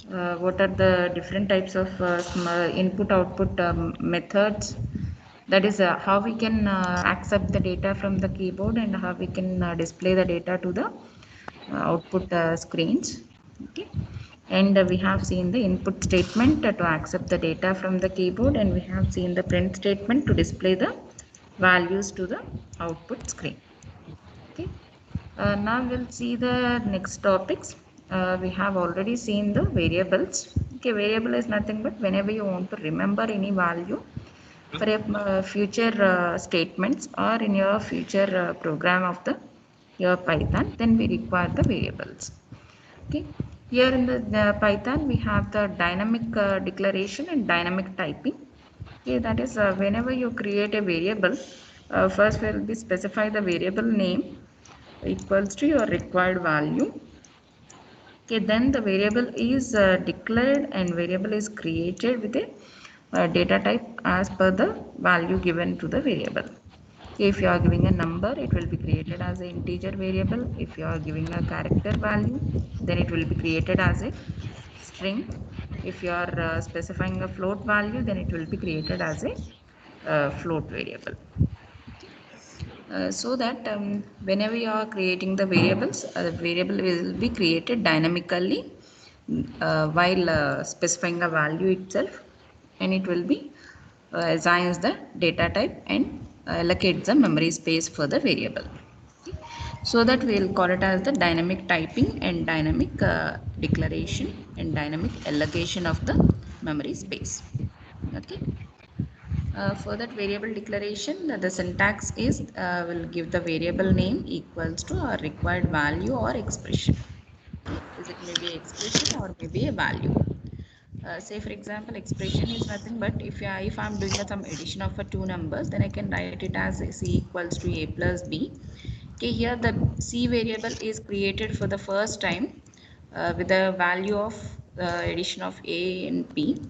what are the different types of input output methods, that is how we can accept the data from the keyboard and how we can display the data to the output screens. Okay, and we have seen the input statement to accept the data from the keyboard, and we have seen the print statement to display the values to the output screen. Okay, now we'll see the next topics. We have already seen the variables. Okay, variable is nothing but whenever you want to remember any value for a future statements or in your future program of the your Python, then we require the variables. Okay, here in the Python we have the dynamic declaration and dynamic typing. Okay, that is whenever you create a variable, first will be specify the variable name equals to your required value. Okay, then the variable is declared and variable is created with a data type as per the value given to the variable. Okay, if you are giving a number, it will be created as an integer variable. If you are giving a character value, then it will be created as a string. If you are specifying a float value, then it will be created as a float variable. So that whenever you are creating the variables, the variable will be created dynamically while specifying a value itself, and it will be assigns the data type and allocates the memory space for the variable. Okay. So that we will call it as the dynamic typing and dynamic declaration and dynamic allocation of the memory space. Okay. For that variable declaration, the syntax is will give the variable name equals to our required value or expression. Okay. Is it maybe expression or maybe a value? Say for example, expression is nothing but if I'm doing some addition of two numbers, then I can write it as c equals to a plus b. Okay, here the c variable is created for the first time with the value of addition of a and b.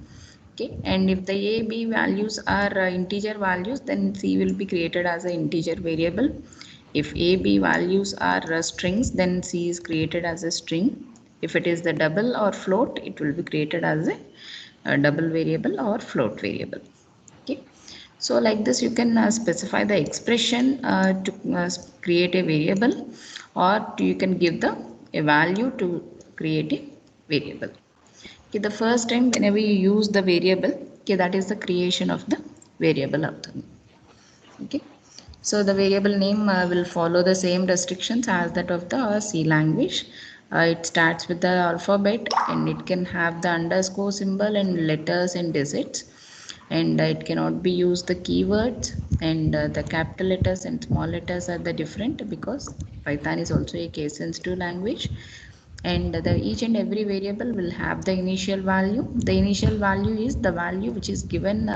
Okay, and if the a b values are integer values, then c will be created as an integer variable. If a b values are strings, then c is created as a string. If it is the double or float, it will be created as a double variable or float variable. Okay, so like this you can specify the expression to create a variable, or you can give the a value to create a variable. Okay, the first time whenever you use the variable, okay, that is the creation of the variable of the. Okay, so the variable name will follow the same restrictions as that of the C language. It starts with the alphabet and it can have the underscore symbol and letters and digits, and it cannot be used the keywords, and the capital letters and small letters are the different because Python is also a case sensitive language. And the each and every variable will have the initial value. The initial value is the value which is given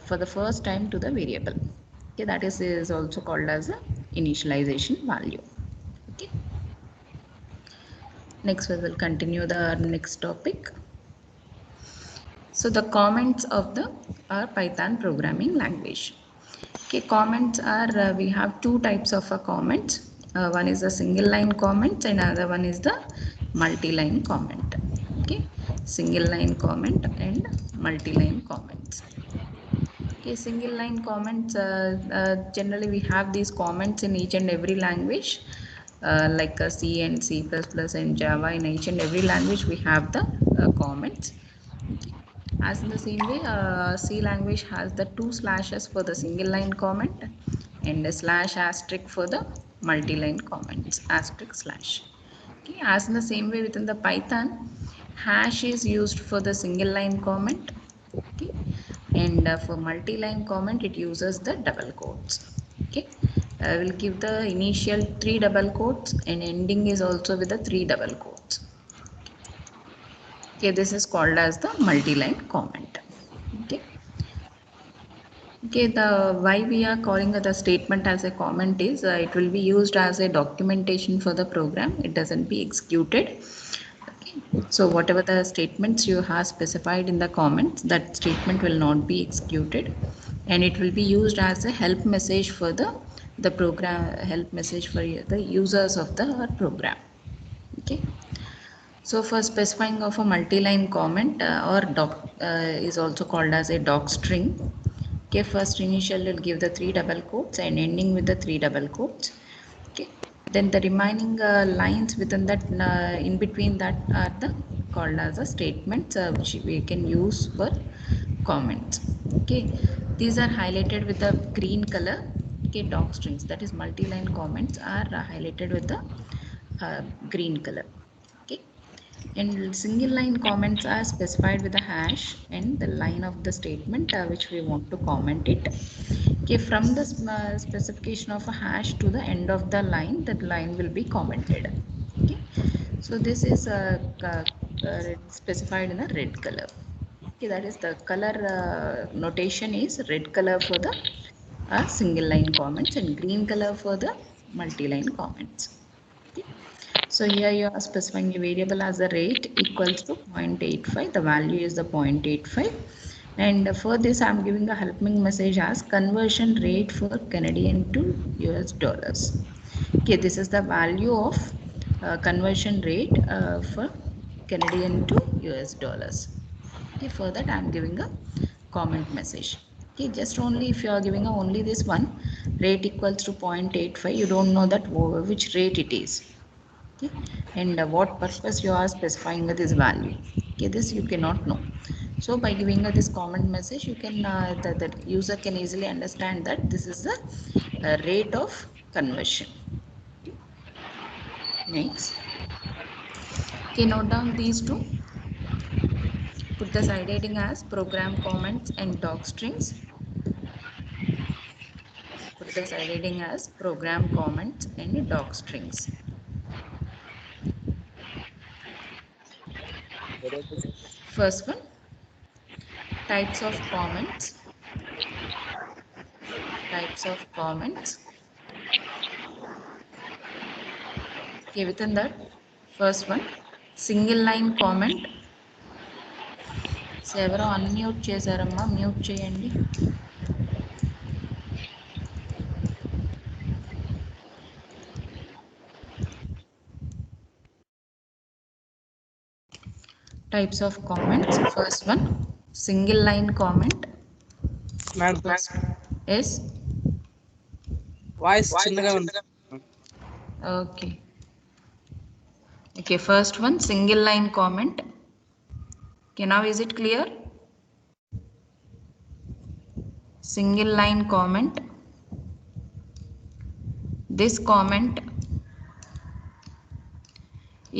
for the first time to the variable. Okay, that is also called as a initialization value. Okay, next we will continue the next topic. So the comments of the Python programming language. Okay, comments are we have two types of comments. One is a single line comment and another one is the multi-line comment. Okay, single line comment and multi-line comments. Okay, single line comments, generally we have these comments in each and every language, like C and C++ and Java. In each and every language we have the comments. Okay. As in the same way, C language has the two slashes for the single line comment and a slash asterisk for the multi-line comments, asterisk slash. Okay. As in the same way within the Python, hash is used for the single line comment. Okay, and for multi-line comment it uses the double quotes. Okay, I will give the initial 3 double quotes and ending is also with the 3 double quotes. Okay, this is called as the multi-line comment. Okay, okay, the why we are calling the statement as a comment is it will be used as a documentation for the program. It doesn't be executed. So whatever the statements you have specified in the comments, that statement will not be executed, and it will be used as a help message for the program, help message for the users of the program. Okay. So for specifying of a multi-line comment or doc is also called as a doc string. Okay, first initial will give the 3 double quotes and ending with the 3 double quotes. Okay, then the remaining lines within that in between that are the called as a statements which we can use for comments. Okay, these are highlighted with the green color. Okay, doc strings, that is multi-line comments, are highlighted with the green color. Okay, and single line comments are specified with a hash and the line of the statement which we want to comment it. Okay, from the specification of a hash to the end of the line, that line will be commented. Okay, so this is specified in a red color. Okay, that is the color notation is red color for the single line comments and green color for the multi-line comments. Okay. So here you are specifying a variable as a rate equals to 0.85. The value is the 0.85. And for this I am giving a helping message as conversion rate for Canadian to US dollars. Okay, this is the value of conversion rate for Canadian to US dollars. Okay, for that I am giving a comment message. Okay, just only if you are giving only this one rate equals to 0.85, you don't know that which rate it is. Okay, and what purpose you are specifying this value. Okay, this you cannot know. So by giving this comment message, you can the user can easily understand that this is the rate of conversion. Okay. Next, okay, note down these two. Put the side heading as program comments and doc strings. Put the side heading as program comments and doc strings. First one, types of comments. Types of comments. Okay, within that, first one, single line comment. So ఎవరో unmute చేశారమ్మా, mute చేయండి. Types of comments. First one, single line comment. First is voice చిన్నగా ఉంది. okay. Okay, first one, single line comment. Okay, now is it clear? Single line comment. This comment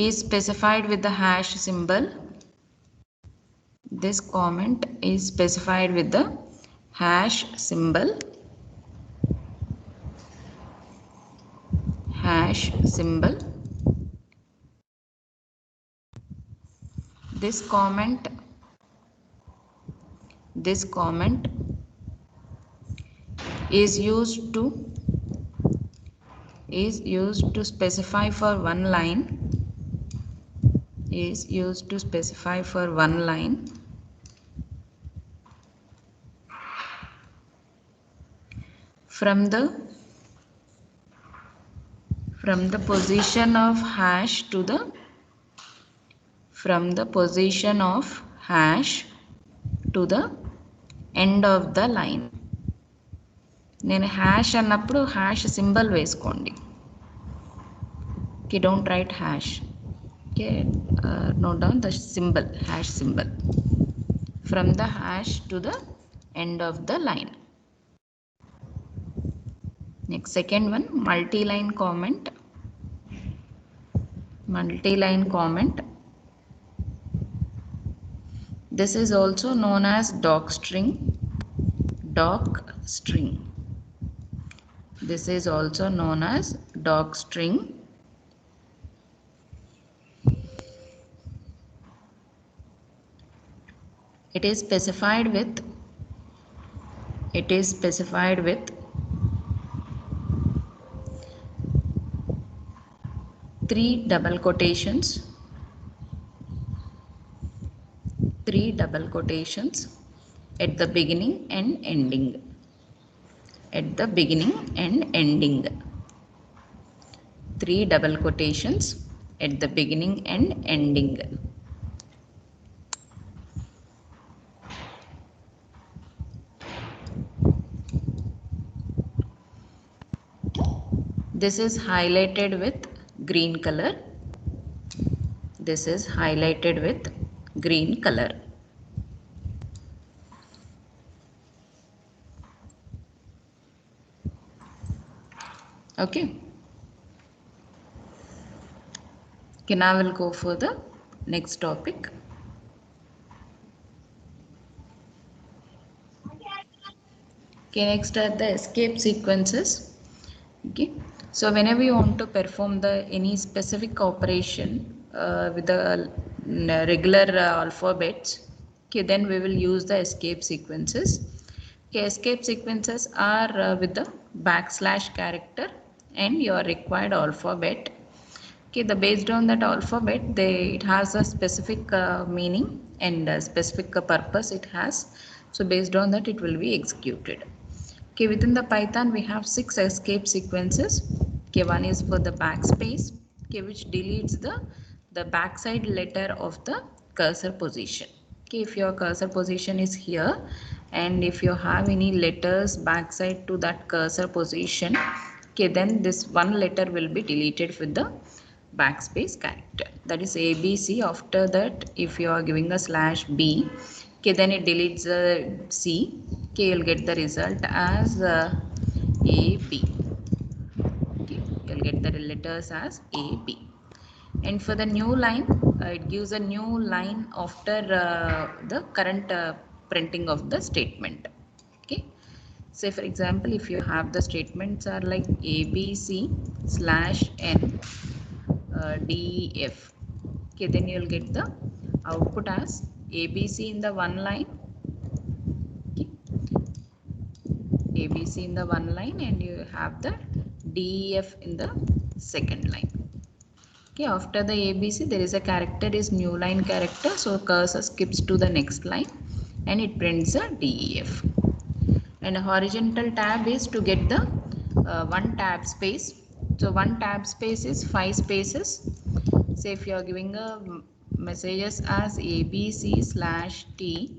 is specified with the hash symbol. This comment is specified with the hash symbol. Hash symbol. This comment is used to specify for one line. Is used to specify for one line. From the position of hash to the end of the line. నేను hash అన్నప్పుడు hash symbol వేసుకోండి. Okay, don't write hash. Okay, note down the symbol, hash symbol. From the hash to the end of the line. Next, second one, multi-line comment. Multi-line comment. This is also known as doc string. Doc string. This is also known as doc string. It is specified with 3 double quotations. 3 double quotations at the beginning and ending. At the beginning and ending. 3 double quotations at the beginning and ending. This is highlighted with green color. This is highlighted with green color. Okay. Okay, now we'll go for the next topic. Okay, next are the escape sequences. Okay, so whenever you want to perform the any specific operation with the regular alphabets, okay, then we will use the escape sequences. Okay, escape sequences are with the backslash character and your required alphabet. Okay, the based on that alphabet, it has a specific meaning and a specific purpose it has. So based on that, it will be executed. Okay, within the Python, we have 6 escape sequences. Okay, one is for the backspace, okay, which deletes the backside letter of the cursor position. Okay, if your cursor position is here, and if you have any letters backside to that cursor position, okay, then this one letter will be deleted with the backspace character, that is ABC. After that, if you are giving a slash B, okay, then it deletes C. Okay, you'll get the result as AB. Okay, you'll get the letters as AB. And for the new line, it gives a new line after the current printing of the statement. Okay, say for example, if you have the statements are like ABC slash N DEF. Okay, then you will get the output as ABC in the one line. Okay, ABC in the one line, and you have the DEF in the second line. Okay, after the ABC, there is a character is new line character, so cursor skips to the next line and it prints a DEF. And a horizontal tab is to get the one tab space. So one tab space is 5 spaces. Say if you are giving a messages as ABC slash T,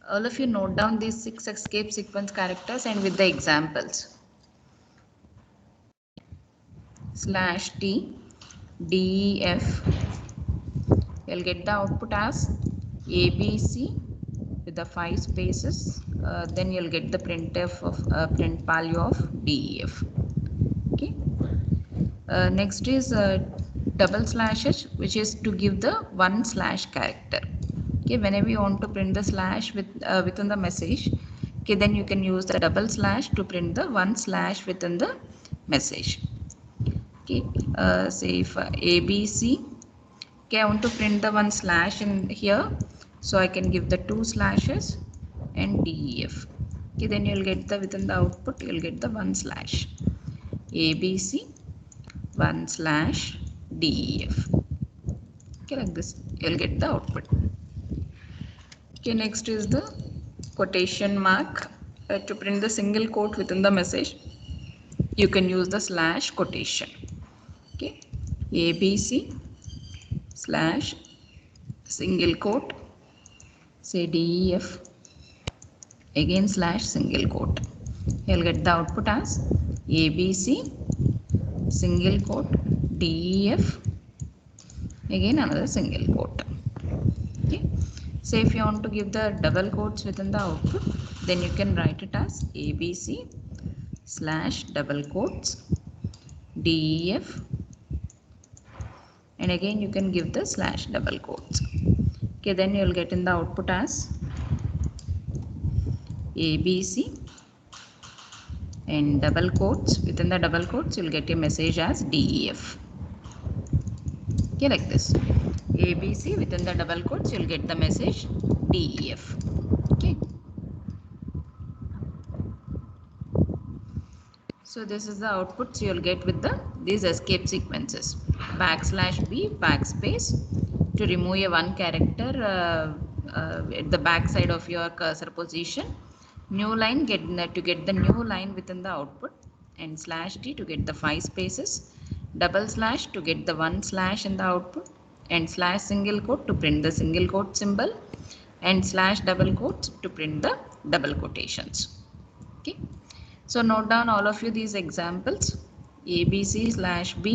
all of you note down these 6 escape sequence characters and with the examples. Slash T DEF, you'll get the output as ABC with the 5 spaces. Then you'll get the printf of print value of DEF. Okay. Next is double slashes, which is to give the one slash character. Okay, whenever you want to print the slash within the message, okay, then you can use the double slash to print the one slash within the message. Okay, say if ABC, okay, I want to print the one slash in here, so I can give the 2 slashes and DEF. Okay, then you'll get the within the output, you'll get the one slash ABC one slash DEF. Okay, like this you'll get the output. Okay, next is the quotation mark. To print the single quote within the message, you can use the slash quotation. Okay, ABC slash single quote, say DEF, again slash single quote. You'll get the output as ABC single quote DEF, again another single quote. Okay, so if you want to give the double quotes within the output, then you can write it as ABC slash double quotes DEF, and again you can give the slash double quotes. Okay, then you will get in the output as ABC and double quotes. Within the double quotes, you will get a message as DEF. Okay, like this. ABC within the double quotes, you will get the message DEF. Okay. So this is the outputs you will get with these escape sequences. Backslash B, backspace to remove a one character at the back side of your cursor position. New line to get the new line within the output, and slash D to get the 5 spaces. double slash to get the one slash in the output, and slash single quote to print the single quote symbol, and slash double quotes to print the double quotations. Okay, so note down all of you these examples: ABC slash B,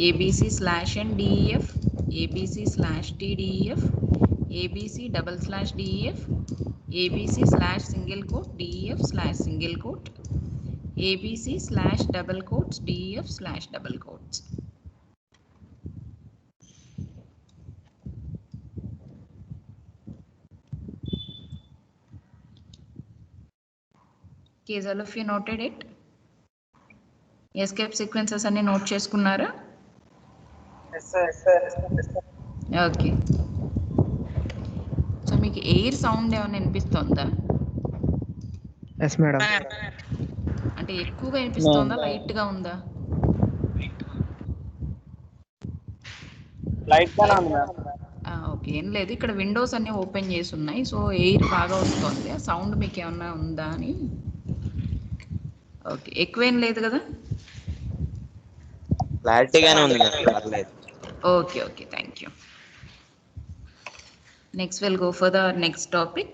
ABC slash N DEF, ABC slash T DEF, ABC double slash DEF, ABC slash single quote DEF slash single quote, ABC slash double quotes DEF slash double quotes. Okay, all of you noted it? Escape sequences అన్ని note చేసుకున్నారా? Okay, so మీకు air sound ఏమైనా వినిపిస్తుందా? Yes madam. అంటే ఎక్కువగా వినిపిస్తుందా, light గా ఉందా? లైట్ గానే ఉంది మేడం. ఓకే, ఏం లేదు, ఇక్కడ విండోస్ అన్ని ఓపెన్ చేసి ఉన్నాయి, సో ఎయిర్ బాగా వస్తుంది. ఆ సౌండ్ మీకు ఏమన్నా ఉందా అని. ఓకే, ఎక్కువేం లేదు కదా? క్లారిటీగానే ఉంది మేడం, పర్లేదు. Okay okay, thank you. Next we'll go for the next topic,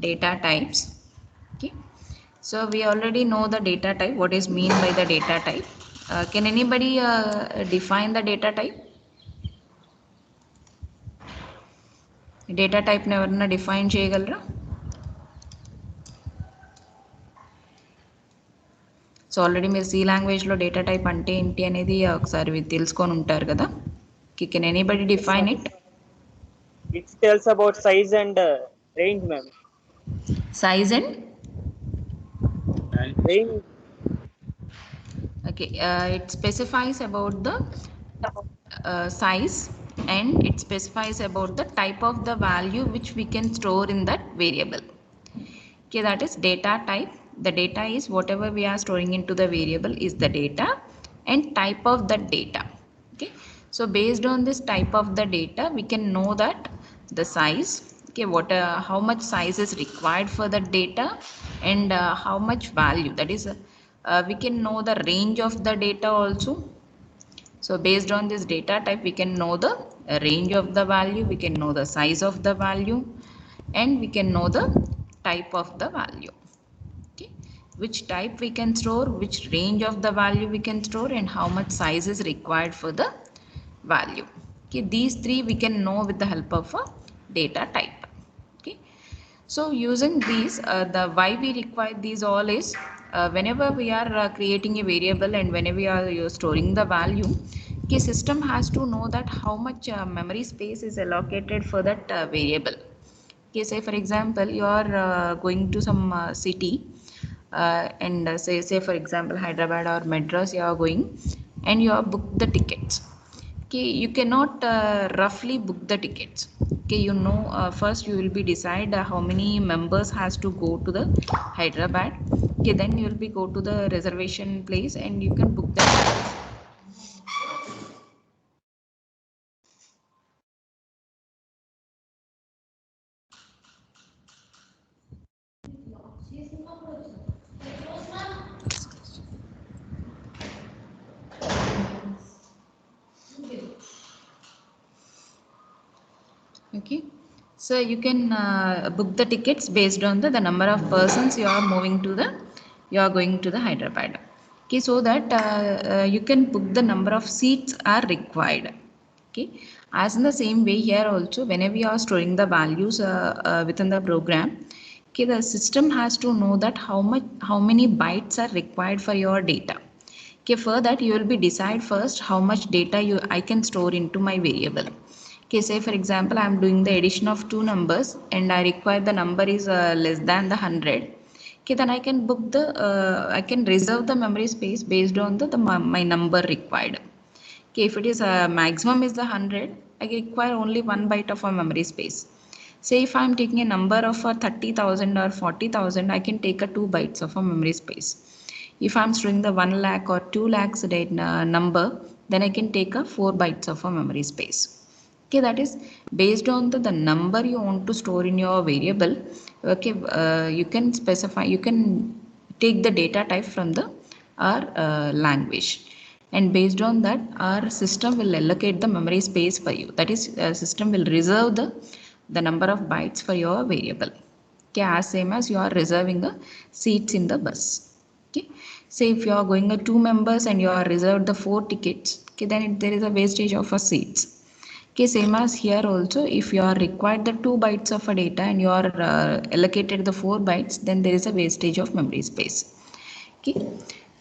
data types. Okay, so we already know the data type, what is mean by the data type. Can anybody define the data type? Data type ని ఎవరన్నా define చేయగలరా? So already మీరు C లాంగ్వేజ్లో data type అంటే ఏంటి అనేది ఒకసారి తెలుసుకొని ఉంటారు కదా. Can anybody define it? It tells about size and range, ma'am. Size and range. Okay, it specifies about the size, and it specifies about the type of the value which we can store in that variable. Okay, that is data type. The data is whatever we are storing into the variable is the data and type of the data. Okay, so based on this type of the data we can know that the size, okay, what how much size is required for the data, and how much value, that is we can know the range of the data also. So based on this data type we can know the range of the value, we can know the size of the value, and we can know the type of the value. Okay, which type we can store, which range of the value we can store, and how much size is required for the value. Okay, these three we can know with the help of a data type. Okay, so using these the why we require these all is whenever we are creating a variable and whenever we are storing the value, okay, system has to know that how much memory space is allocated for that variable. Okay, say for example you are going to some city, and say for example Hyderabad or Madras you are going, and you are booked the tickets. Okay, you cannot roughly book the tickets. Okay, you know, first you will be decide how many members has to go to the Hyderabad. Okay, then you will be go to the reservation place and you can book the tickets. Okay, so you can book the tickets based on the number of persons you are moving to the, you are going to the Hyderabad. Okay, so that you can book the number of seats are required. Okay, as in the same way here also whenever you are storing the values within the program, okay, the system has to know that how many bytes are required for your data. Okay, for that you will be decide first how much data I can store into my variable. Okay, say for example I am doing the addition of two numbers and I require the number is less than the 100. Okay, then I can book the I can reserve the memory space based on the my number required. Okay, if it is maximum is the 100, I require only 1 byte of a memory space. Say if I am taking a number of 30,000 or 40,000, I can take a 2 bytes of a memory space. If I am storing the 1 lakh or 2 lakhs number, then I can take a 4 bytes of a memory space. Okay, that is based on the number you want to store in your variable. Okay, you can specify, you can take the data type from the or language. And based on that, our system will allocate the memory space for you. That is, system will reserve the number of bytes for your variable. Okay, as same as you are reserving the seats in the bus. Okay, say if you are going 2 members and you are reserved the 4 tickets, okay, then there is a wastage of a seats. Okay, same as here also, if you are required the 2 bytes of a data and you are allocated the 4 bytes, then there is a wastage of memory space. Okay,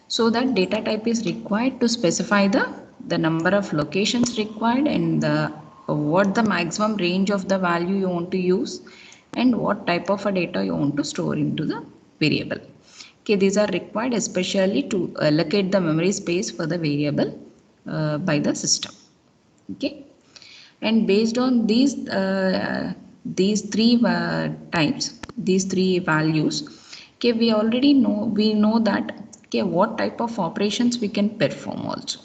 so that data type is required to specify the number of locations required and what the maximum range of the value you want to use and what type of a data you want to store into the variable. Okay, these are required especially to allocate the memory space for the variable by the system. Okay, and based on these three types, these three values, okay, we know that, okay, what type of operations we can perform also.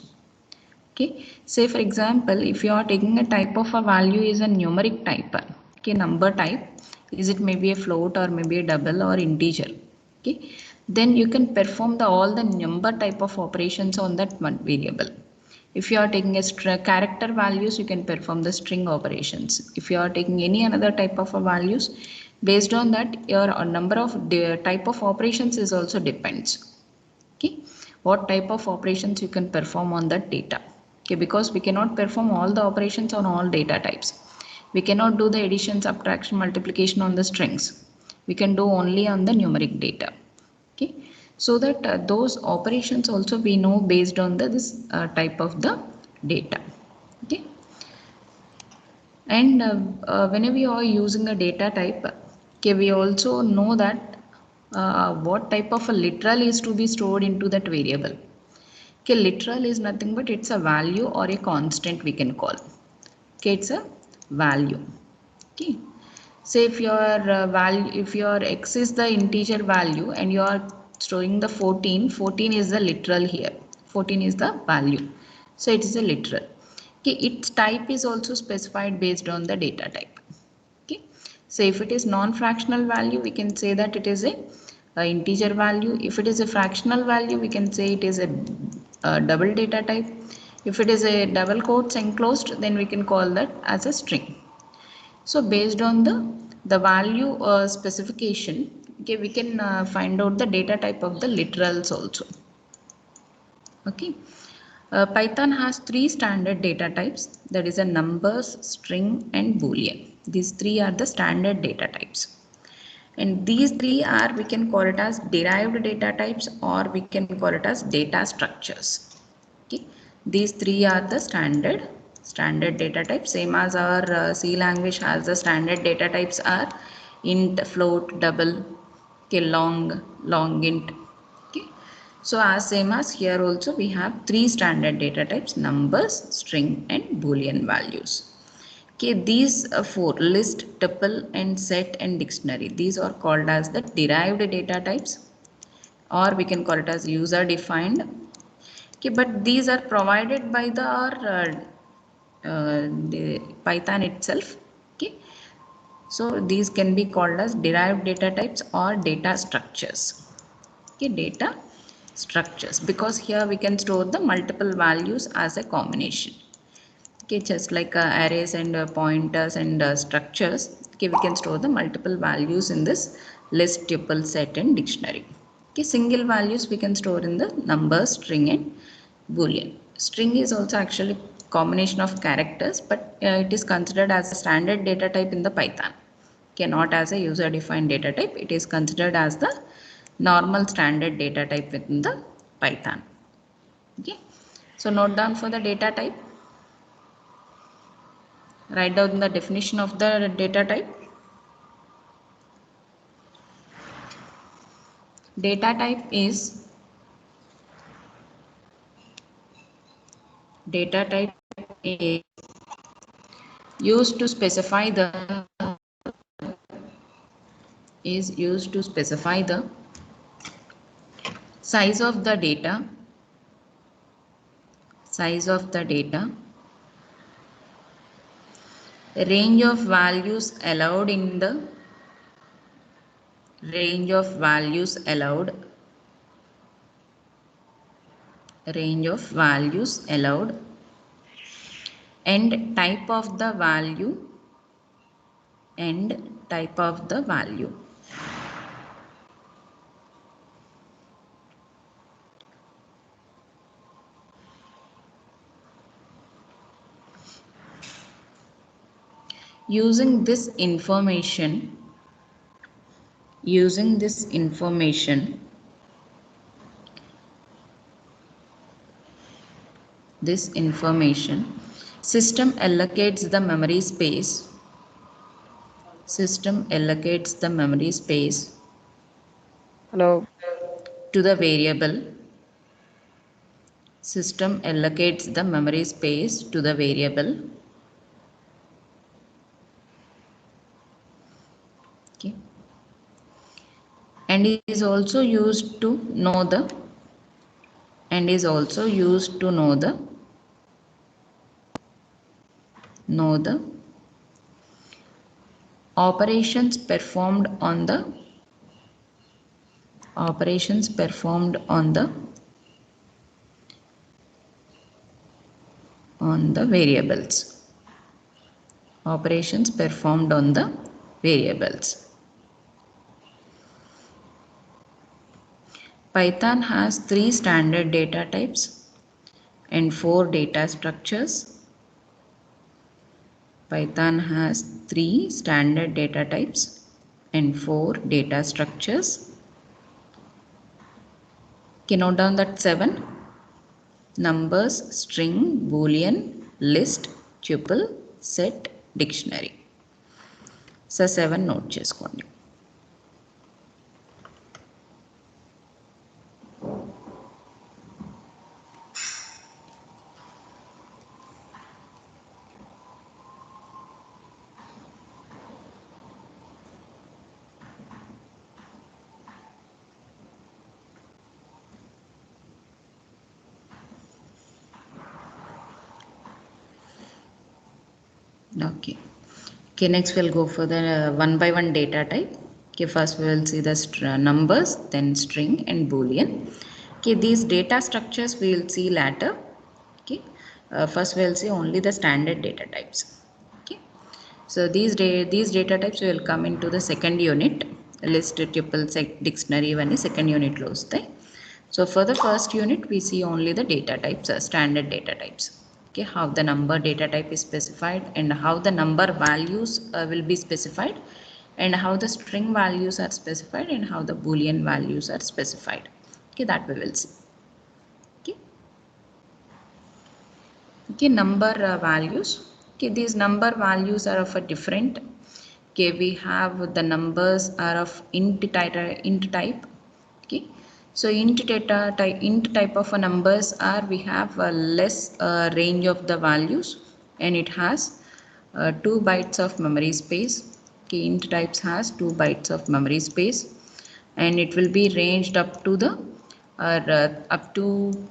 Okay, say for example, if you are taking a type of a value is a numeric type, okay, number type, is it maybe a float or maybe a double or integer, okay, then you can perform all the number type of operations on that one variable. If you are taking a character values, you can perform the string operations. If you are taking any another type of values, based on that, your number of type of operations is also depends. Okay, what type of operations you can perform on that data. Okay, because we cannot perform all the operations on all data types. We cannot do the addition, subtraction, multiplication on the strings. We can do only on the numeric data. Okay, so that those operations also we know based on this type of the data. Okay, and whenever you are using a data type, okay, we also know that what type of a literal is to be stored into that variable. Okay, literal is nothing but it's a value or a constant we can call. Okay, it's a value. Okay, say if your value, if your x is the integer value and you are storing the 14 is the literal here, 14 is the value, so it is a literal. Okay, its type is also specified based on the data type. Okay, so if it is non-fractional value, we can say that it is a integer value. If it is a fractional value, we can say it is a double data type. If it is a double quotes enclosed, then we can call that as a string. So based on the value specification, okay, we can find out the data type of the literals also. Okay, Python has 3 standard data types, that is a numbers, string and boolean. These 3 are the standard data types, and these 3 are, we can call it as derived data types or we can call it as data structures. Okay, these 3 are the standard data types, same as our C language has the standard data types are int, float, double, okay, long int. Okay, so as same as here also we have 3 standard data types: numbers, string and boolean values. Okay, these 4, list, tuple and set and dictionary, these are called as the derived data types, or we can call it as user defined. Okay, but these are provided by the Python itself. Okay, so these can be called as derived data types or data structures. Okay, data structures, because here we can store the multiple values as a combination. Okay, just like arrays and pointers and structures. Okay, we can store the multiple values in this list, tuple, set and dictionary. Okay, single values we can store in the numbers, string and boolean. String is also actually combination of characters, but it is considered as a standard data type in the Python. Okay, not as a user defined data type. It is considered as the normal standard data type within the Python. Okay, so note down for the data type. Write down the definition of the data type. Data type is used to specify the size of the data, range of values allowed in the range of values allowed, and type of the value, and type of the value. Using this information, system allocates the memory space. Hello. To the variable. System allocates the memory space to the variable. Okay. And is also used to know the operations performed on the variables. Python has 3 standard data types and 4 data structures. Python has 3 standard data types and 4 data structures. Okay, note down that 7: numbers, string, boolean, list, tuple, set, dictionary. So 7 note చేసుకోండి. Okay. Okay, next we'll go for the one by one data type. Okay, first we will see the numbers, then string and boolean. Okay, these data structures we will see later. Okay, first we will see only the standard data types. Okay, so these data types will come into the second unit. List, tuple, set, dictionary, ఇవన్నీ second unit లో వస్తాయి. So for the first unit we see only the data types, standard data types. Okay, how the number data type is specified and how the number values will be specified, and how the string values are specified, and how the boolean values are specified. Okay, that we will see. Okay, okay, number values. Okay, these number values are of a different. Okay, we have the numbers are of int type. Okay, so int type of a numbers are, we have a less range of the values, and it has 2 bytes of memory space. Okay, int types has 2 bytes of memory space, and it will be ranged up to the up to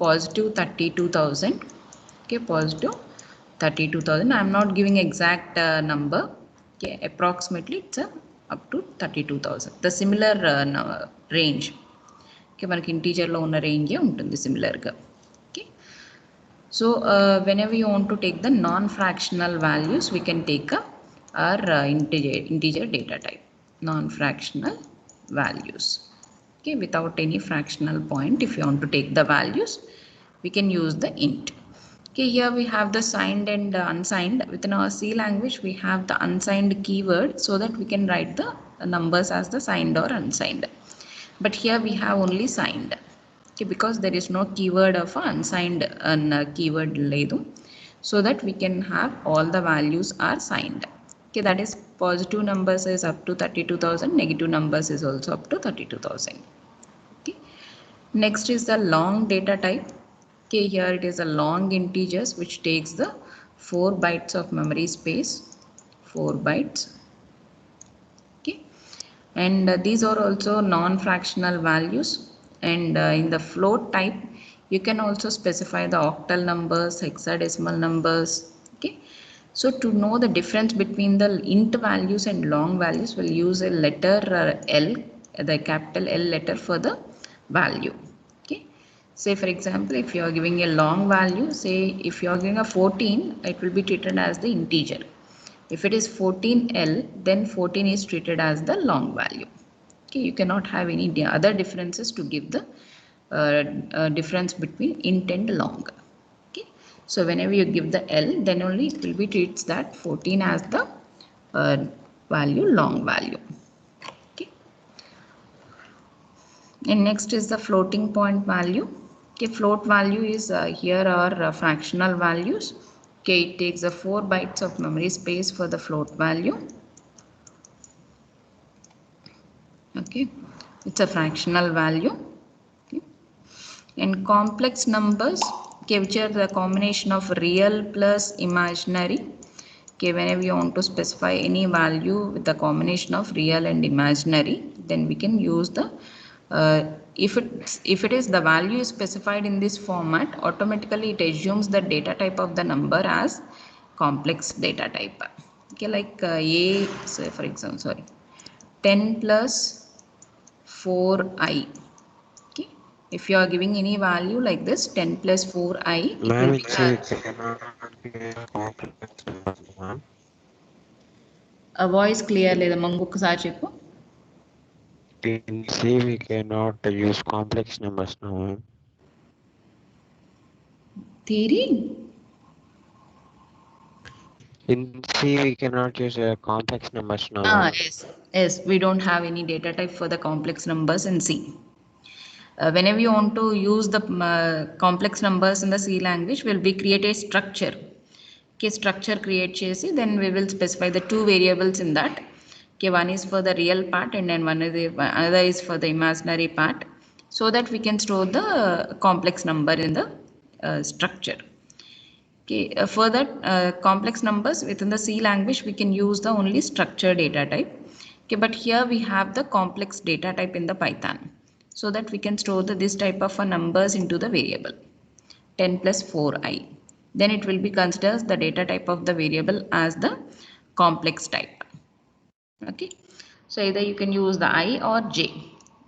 positive 32,000. Okay, positive 32,000. I am not giving exact number. Okay, approximately it's up to 32,000. The similar range. Okay, మనకి ఇంటీజర్లో ఉన్న రేంజే ఉంటుంది సిమిలర్గా. Okay, so whenever you want to take the non-fractional values, we can take our integer data type, non-fractional values. Okay, without any fractional point, if you want to take the values, we can use the int. Okay, here we have the signed and unsigned. Within our C language we have the unsigned keyword, so that we can write the numbers as the signed or unsigned. But here we have only signed. Okay, because there is no keyword of unsigned keyword ledu, so that we can have all the values are signed. Okay, that is positive numbers is up to 32,000, negative numbers is also up to 32,000. Okay, next is the long data type. Okay, here it is a long integers which takes the 4 bytes of memory space, 4 bytes. Okay, and these are also non-fractional values, and in the float type you can also specify the octal numbers, hexadecimal numbers. Okay, so to know the difference between the int values and long values, we'll use a letter L, the capital L letter for the value. Okay, Say for example, if you are giving a long value, say if you are giving a 14, it will be treated as the integer. If it is 14L, then 14 is treated as the long value. Okay, you cannot have any other differences to give the difference between int and long. Okay, so whenever you give the L, then only it will be treats that 14 as the value, long value. Okay, and next is the floating point value. Okay, float value is here are fractional values. Okay, it takes 4 bytes of memory space for the float value. Okay, it's a fractional value. Okay. And complex numbers, okay, which are the combination of real plus imaginary. Okay, whenever you want to specify any value with the combination of real and imaginary, then we can use the if it is the value is specified in this format, automatically it assumes the data type of the number as complex data type. Okay, like a, so for example, sorry, 10 plus 4i. Okay, if you are giving any value like this 10 plus 4i, it will Ma'am, be in C we cannot use complex numbers, ma'am. a voice clear లేదమ్మా ఇంకొకసారి చెప్పు. In C we cannot use complex numbers now, ma'am. Theory? In C we cannot use complex numbers now, ma'am. Yes, we don't have any data type for the complex numbers in C. Whenever you want to use the complex numbers in the C language, we create a structure. Okay, structure create chesi, then we will specify the two variables in that. Okay, one is for the real part and then another is for the imaginary part, so that we can store the complex number in the structure. Okay, for that complex numbers within the C language, we can use the only structure data type. Okay, but here we have the complex data type in the Python, so that we can store this type of numbers into the variable 10 plus 4i. Then it will be considered the data type of the variable as the complex type. Okay, so either you can use the I or J.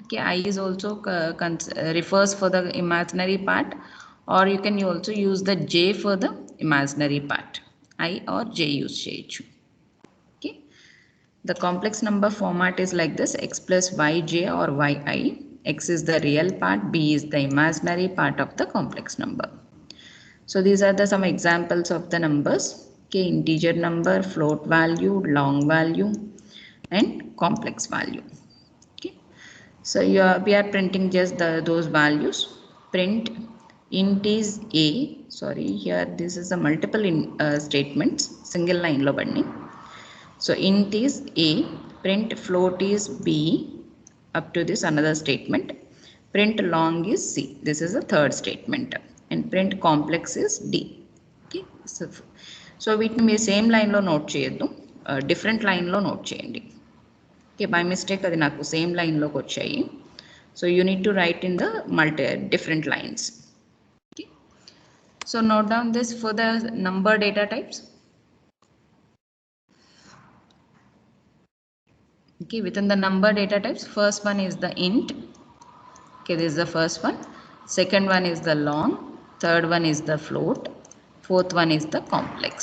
Okay, I is also refers for the imaginary part, or you can also use the J for the imaginary part. I or J use చేయొచ్చు. Okay, the complex number format is like this: x plus yj or yi. X is the real part, b is the imaginary part of the complex number. So these are the some examples of the numbers. Okay, integer number, float value, long value, and complex value. Okay, so we are printing just those values. Print int is a. Sorry, here this is a multiple statements, single line lo banni. So int is a, print float is b, up to this another statement. Print long is c, this is the third statement, and print complex is d. Okay, so వీటిని మీరు same లైన్లో note చేయొద్దు, different లైన్లో note చేయండి. Okay, by mistake అది నాకు same లైన్లోకి వచ్చాయి. So you need to right in the different lines. Okay, so note down this for the number data types. Okay, within the number data types, first one is the int. Okay, this is the first one. Second one is the long. Third one is the float. Fourth one is the complex.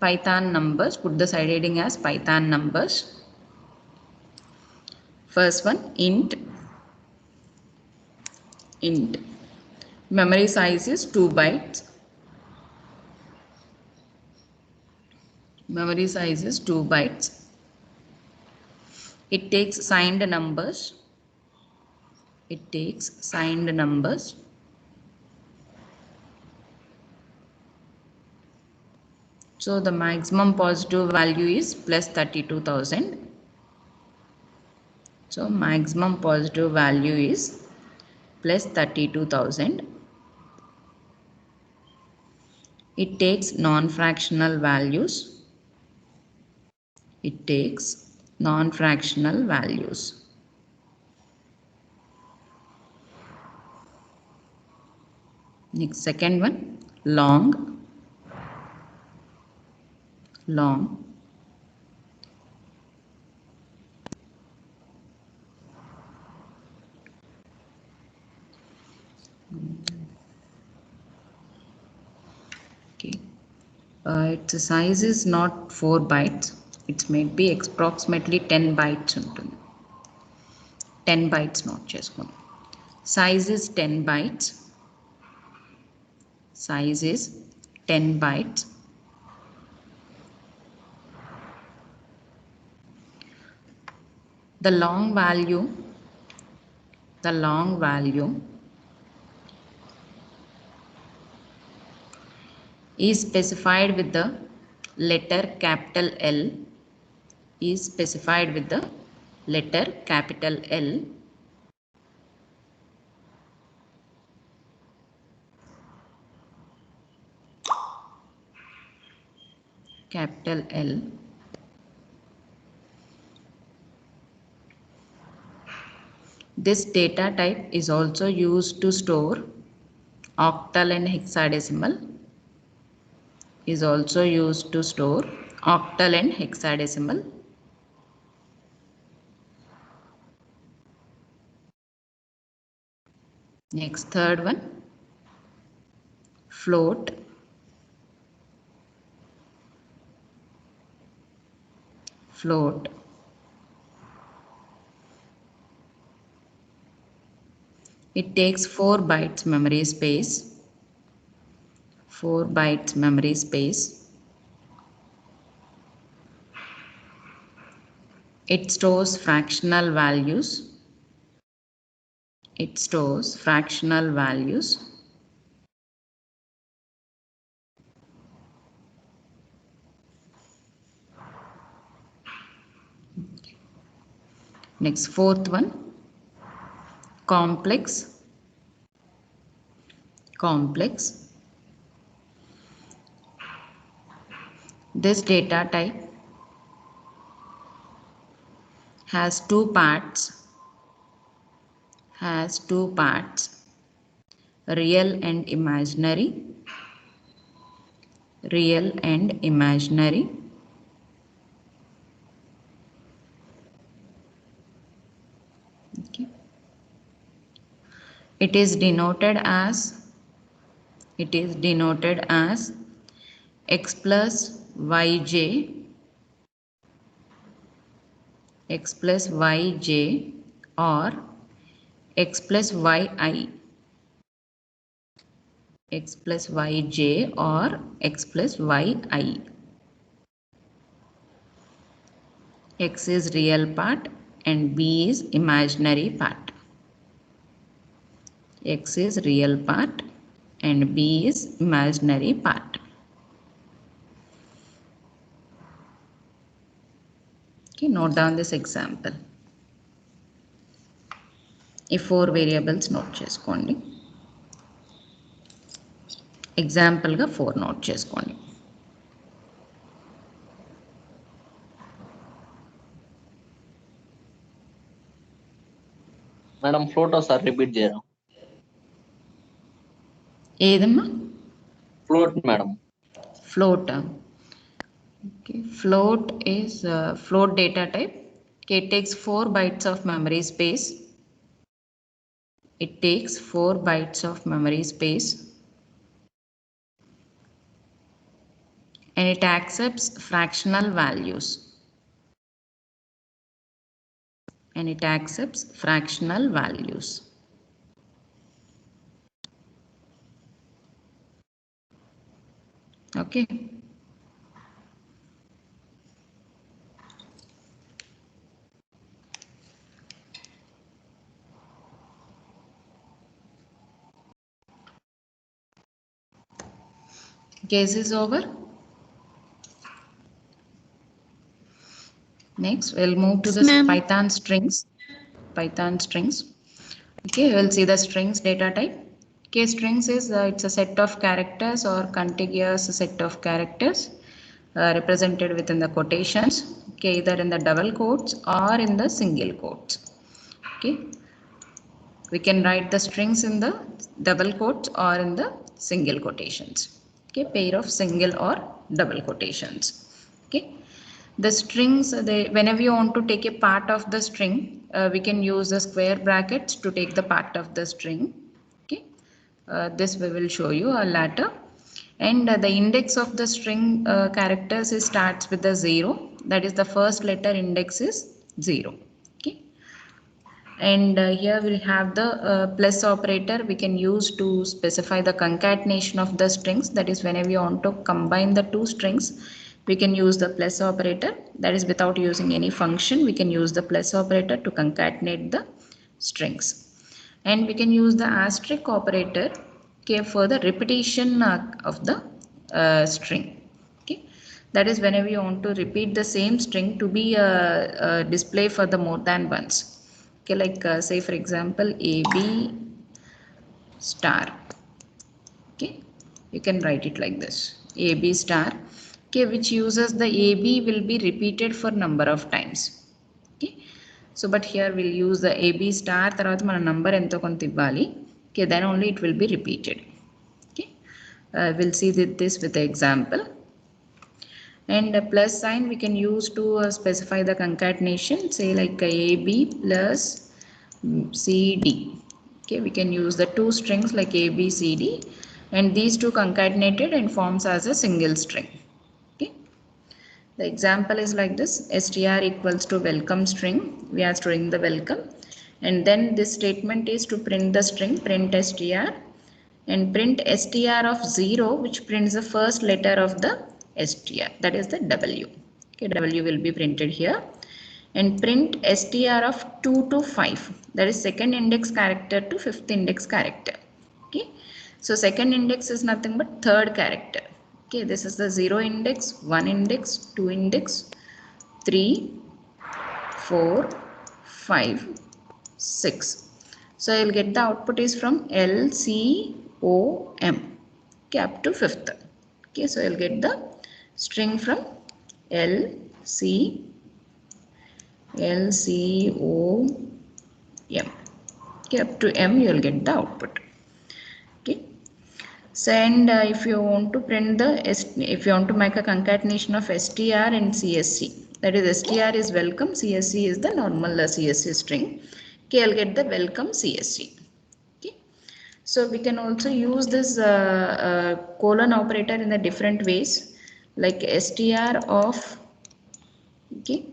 Python numbers, put the side heading as Python numbers. First one, int. Memory size is 2 bytes. Memory size is 2 bytes. It takes signed numbers. So the maximum positive value is plus 32,000. So maximum positive value is plus 32,000. It takes non-fractional values. Next, second one, long. Its size is not 4 bytes. It may be approximately 10 bytes ఉంటుంది. 10 bytes note చేసుకోండి. Size is 10 bytes. Size is 10 bytes. The long value is specified with the letter capital L, is specified with the letter capital L. Capital L. This data type is also used to store octal and hexadecimal. Is also used to store octal and hexadecimal. Next, third one, float. Float. It takes 4 bytes memory space. 4 bytes memory space. It stores fractional values. It stores fractional values. Next, fourth one, complex. Complex. This data type has two parts. Real and imaginary. Real and imaginary. Okay. It is denoted as x plus yj, x plus yj, or x plus yi, x plus yj or x plus yi. X is real part and b is imaginary part. X is real part and b is imaginary part. Okay, note down this example. ఈ 4 variables note చేసుకోండి. ఎగ్జాంపుల్గా 4 note చేసుకోండి. Madam float ఒకసారి repeat చేయరా? ఏదమ్మా? Float madam. Float. Okay, float is float data type. Okay, it takes 4 bytes of memory space. It takes 4 bytes of memory space. And it accepts fractional values. And it accepts fractional values. Okay. Case is over. Next, we'll move to the Python strings. Okay, we'll see the strings data type. Okay, strings is it's a set of characters or contiguous set of characters represented within the quotations. Okay, either in the double quotes or in the single quotes. Okay, we can write the strings in the double quotes or in the single quotations. Okay, pair of single or double quotations. Okay, the strings, whenever you want to take a part of the string, we can use the square brackets to take the part of the string. Okay, this we will show you later. And the index of the string characters starts with the 0. That is the first letter index is 0. Okay. And here we have the plus operator we can use to specify the concatenation of the strings. That is, whenever you want to combine the two strings, we can use the plus operator. That is, without using any function, we can use the plus operator to concatenate the strings. And we can use the asterisk operator, okay, for the repetition of the string. Okay, that is, whenever you want to repeat the same string to be a display for the more than once. Okay, like say for example AB star. Okay, you can write it like this, AB star. Okay, which uses the AB will be repeated for number of times. Okay, so but here we'll use the AB star tarvata mana number ento konta ivvali. Okay, then only it will be repeated. Okay, we'll see this with the example. And a plus sign we can use to specify the concatenation, say like AB plus CD. Okay, we can use the two strings like A, B, C, D, and these two concatenated and forms as a single string. Okay, the example is like this: str equals to welcome string. We are storing the welcome, and then this statement is to print the string, print str, and print str of 0, which prints the first letter of the str, that is the W. Okay, W will be printed here. And print str of 2 to 5, that is second index character to fifth index character. Okay, so second index is nothing but third character. Okay, this is the 0 index, 1 index, 2 index, 3, 4, 5, 6. So I'll get the output is from LCOM, okay, up to fifth. Okay, so I'll get the string from LCOM. Okay, up to M you will get the output. Okay, so and if you want to print the if you want to make a concatenation of str and CSC, that is str is welcome, CSC is the normal CSC string. Okay, I'll get the welcome CSC. Okay, so we can also use this colon operator in the different ways, like str of, okay,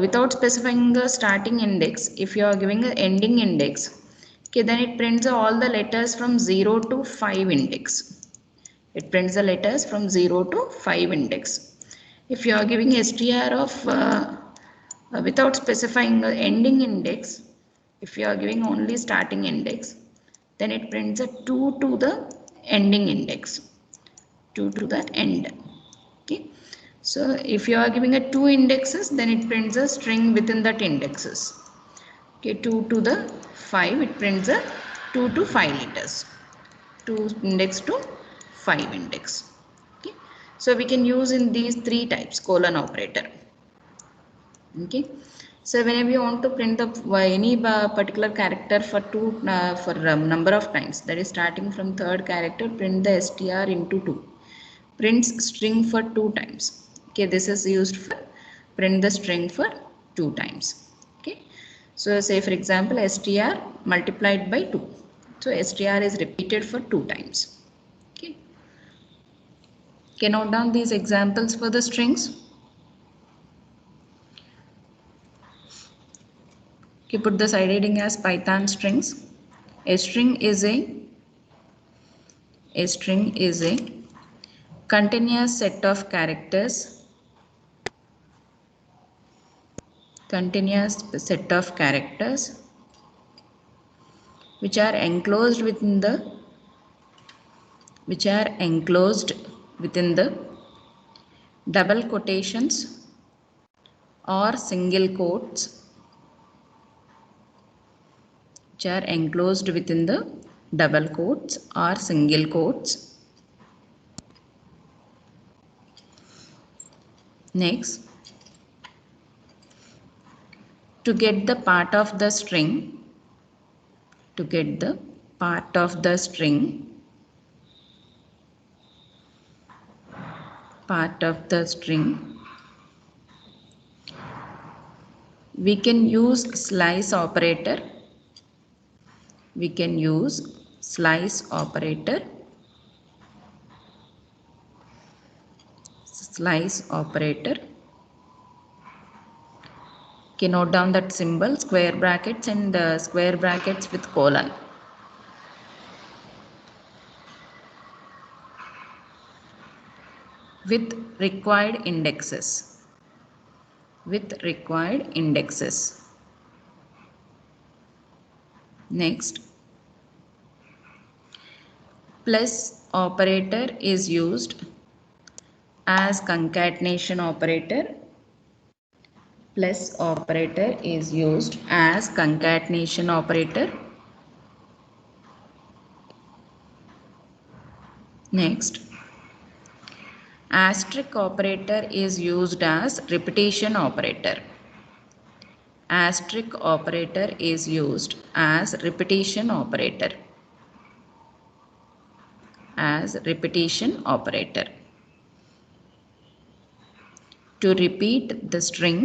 without specifying the starting index. If you are giving an ending index, okay, then it prints all the letters from 0 to 5 index. It prints the letters from 0 to 5 index. If you are giving str of without specifying the ending index, if you are giving only starting index, then it prints a 2 to the ending index, 2 to the end. Okay, so if you are giving a 2 indexes, then it prints a string within that indexes. Okay, 2 to the 5, it prints a 2 to 5 letters, 2 index to 5 index. Okay, so we can use in these three types colon operator. Okay, so whenever you want to print the any particular character for number of times, that is starting from third character, print the str into 2, prints string for 2 times. Okay, this is used for print the string for 2 times. Okay, so say for example str multiplied by 2, so str is repeated for 2 times. Okay, note down these examples for the strings. Okay, put the side heading as Python strings. A string is a continuous set of characters, which are enclosed within the double quotations or single quotes, which are enclosed within the double quotes or single quotes. Next, to get the part of the string, we can use slice operator. slice operator. Okay, note down that symbol, square brackets and square brackets with colon. With required indexes. With required indexes. Next, plus operator is used as concatenation operator. Plus operator is used as concatenation operator. Next, asterisk operator is used as repetition operator. Asterisk operator is used as repetition operator. As repetition operator. To repeat the string.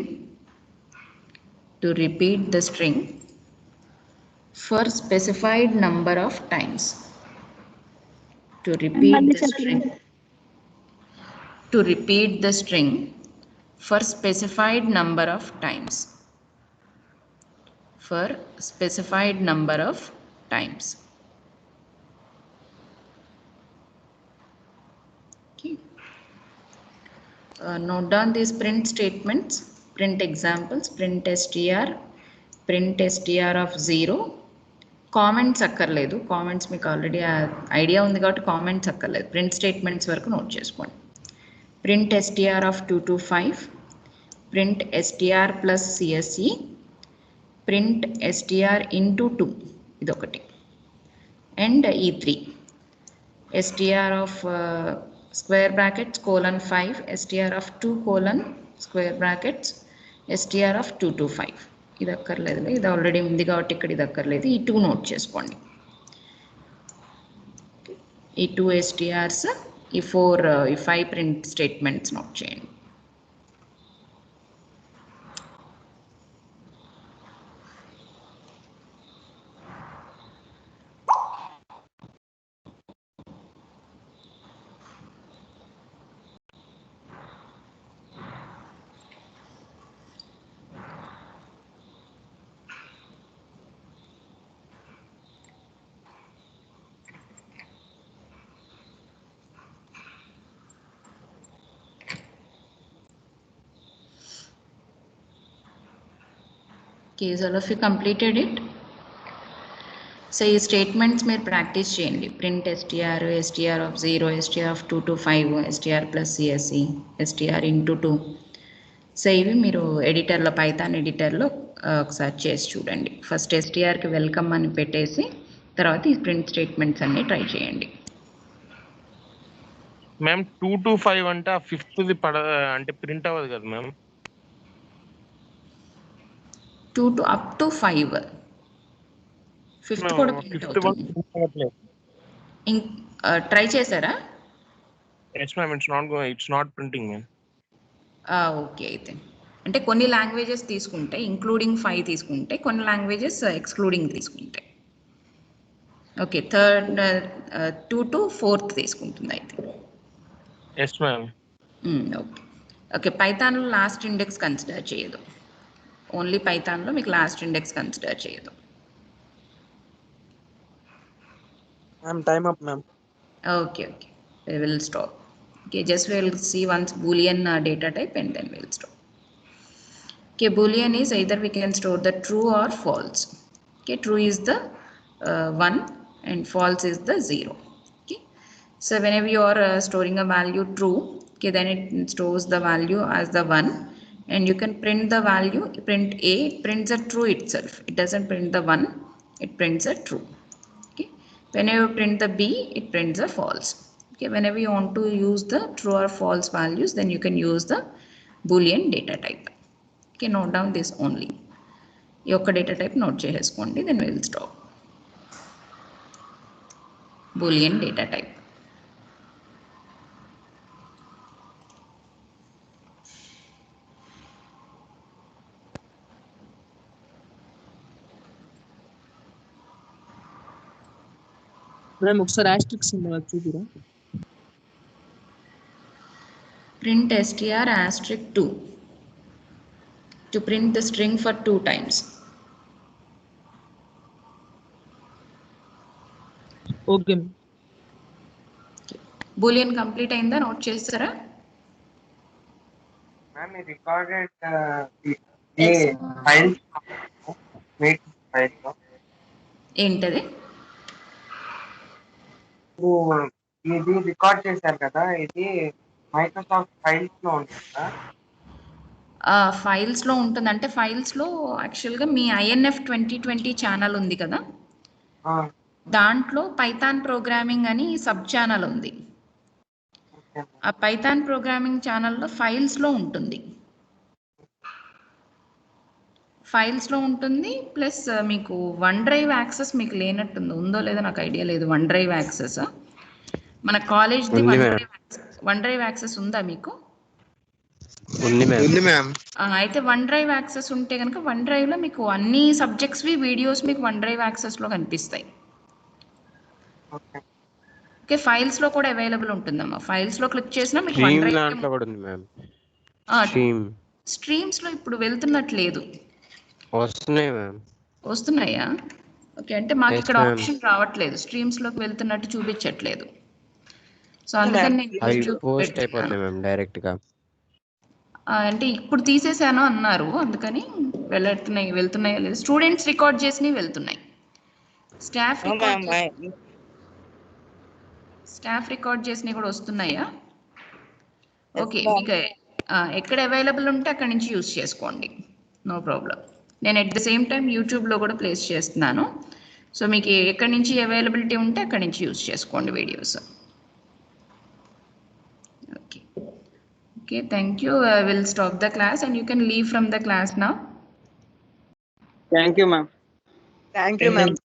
To repeat the string for specified number of times. To repeat the string. To repeat the string for specified number of times. For specified number of times. Okay. Note down these print statements, print examples, print str of 0. Comments అక్కర్లేదు, comments మీకు already idea ఉంది కాబట్టి comments అక్కర్లేదు, print statements వరకు note చేసుకోండి. Print STR of 2 to 5, print STR plus CSE, print STR into 2 ఇదొకటి, and ఈ3 STR of square brackets colon 5, STR of 2 colon square brackets STR of 2 to 5. ఇది అక్కర్లేదు, ఇది ఆల్రెడీ ఉంది కాబట్టి ఇక్కడ ఇది అక్కర్లేదు, ఈ 2 నోట్ చేసుకోండి. ఈ 2 ఎస్టీఆర్స్, ఈ 5 ప్రింట్ స్టేట్మెంట్స్ నోట్ చేయండి. Okay, so all of you completed it. So ఈ స్టేట్మెంట్స్ మీరు ప్రాక్టీస్ చేయండి. Print STR, STR of 0, STR of 2 to 5, STR plus CSE, STR into 2. So ఇవి మీరు ఎడిటర్లో, పైథాన్ ఎడిటర్లో ఒకసారి చేసి చూడండి. ఫస్ట్ ఎస్టీఆర్కి వెల్కమ్ అని పెట్టేసి తర్వాత ఈ ప్రింట్ స్టేట్మెంట్స్ అన్నీ ట్రై చేయండి. మ్యామ్ 2 to 5 అంటే ఆ ఫిఫ్త్ది అంటే ప్రింట్ అవ్వదు కదా ma'am. 2 to up to 5, fifth కూడా ప్రింట్ అవుతుంది. ట్రై చేశారా? Yes ma'am, it's not printing ma'am. Okay, అయితే అంటే కొన్ని లాంగ్వేజెస్ తీసుకుంటే ఇంక్లూడింగ్ 5 తీసుకుంటే, కొన్ని లాంగ్వేజెస్ ఎక్స్క్లూడింగ్ తీసుకుంటే. ఓకే, 2 to 4 తీసుకుంటుంది అయితే. Yes ma'am. ఓకే ఓకే, పైథాన్లో లాస్ట్ ఇండెక్స్ కన్సిడర్ చేయదు, ఓన్లీ పైథాన్లో మీకు లాస్ట్ ఇండెక్స్ కన్సిడర్ చేయదు. Time up, ma'am. Okay, we will stop. Okay, just we will see once Boolean data type and then we will stop. Okay, Boolean is either we can store the true or false. Okay, true is the 1 and false is the 0. Okay, so whenever you are storing a value true, okay, then it stores the value as the 1, and you can print the value, print A, it prints a true itself, it doesn't print the 1, it prints a true. Okay, whenever you print the B, it prints a false. Okay, whenever you want to use the true or false values, then you can use the Boolean data type. Okay, note down this only. ఈ ఒక్క data type note చేసేసుకోండి, then we will stop. Boolean data type. Ma'am ఒకసారి asterisk symbol చూపిరా. Print str asterisk 2 to print the string for 2 times. Okay Boolean complete అయిందా note చేస్తారా? Ma'am ఈ recorded Yes. Files files ఏంటది? ఇది record చేశారు కదా, ఇది మైక్రోసాఫ్ట్ ఫైల్స్ లో ఉంటుందా? ఫైల్స్లో ఉంటుంది. అంటే ఫైల్స్లో యాక్చువల్గా మీ INF 2020 ఛానల్ ఉంది కదా, ఆ, దాంట్లో పైథాన్ ప్రోగ్రామింగ్ అని సబ్ ఛానల్ ఉంది. Okay ma'am. ఆ పైథాన్ ప్రోగ్రామింగ్ ఛానల్లో ఫైల్స్లో ఉంటుంది. ఫైల్స్లో ఉంటుంది ప్లస్ మీకు వన్ డ్రైవ్ యాక్సెస్ మీకు లేనట్టుంది, ఉందో లేదో నాకు ఐడియా లేదు. వన్ డ్రైవ్ యాక్సెస్ మన కాలేజ్ది ఉంది మేడం. వన్ డ్రైవ్ యాక్సెస్ ఉందా మీకు? ఉంది మ్యామ్. అయితే వన్ డ్రైవ్ యాక్సెస్ ఉంటే కనుక వన్ డ్రైవ్లో మీకు అన్ని సబ్జెక్ట్స్వి వీడియోస్ మీకు వన్ డ్రైవ్ యాక్సెస్లో కనిపిస్తాయి. ఓకే ఓకే, ఫైల్స్లో కూడా అవైలబుల్ ఉంటుందమ్మా. ఫైల్స్లో క్లిక్ చేసినా మీకు వన్ స్ట్రీమ్ డ్రైవ్ దాంట్లో కూడా ఉంది మ్యామ్. స్ట్రీమ్ స్ట్రీమ్స్లో ఇప్పుడు వెళ్తున్నట్లేదు. వస్తున్నాయి మ్యామ్. వస్తున్నాయా? ఓకే, అంటే మాకు Yes, ఇక్కడ ma'am. ఆప్షన్ రావట్లేదు, స్ట్రీమ్స్లోకి వెళ్తున్నట్టు చూపించట్లేదు. సో అందుకని నేను అవి YouTube పోస్ట్ పెడుతున్నాను. అయిపోతాయి మ్యామ్ డైరెక్ట్ గా. అంటే ఇప్పుడు తీసేసాను అన్నారు, అందుకని వెళ్తున్నాయో లేదు. స్టూడెంట్స్ రికార్డ్ చేసినవి వెళ్తున్నాయి. స్టాఫ్ రికార్డ్ చేసినవి కూడా వస్తున్నాయా? ఓకే, మీకు ఎక్కడ అవైలబుల్ ఉంటే అక్కడ నుంచి యూస్ చేసుకోండి, నో ప్రాబ్లం. నేను ఎట్ ద సేమ్ టైం యూట్యూబ్లో కూడా ప్లేస్ చేస్తున్నాను. సో మీకు ఎక్కడి నుంచి అవైలబిలిటీ ఉంటే అక్కడి నుంచి యూస్ చేసుకోండి videos. Okay okay, thank you. I will stop the class and you can leave from the class now. Thank you, ma'am. Thank you ma'am.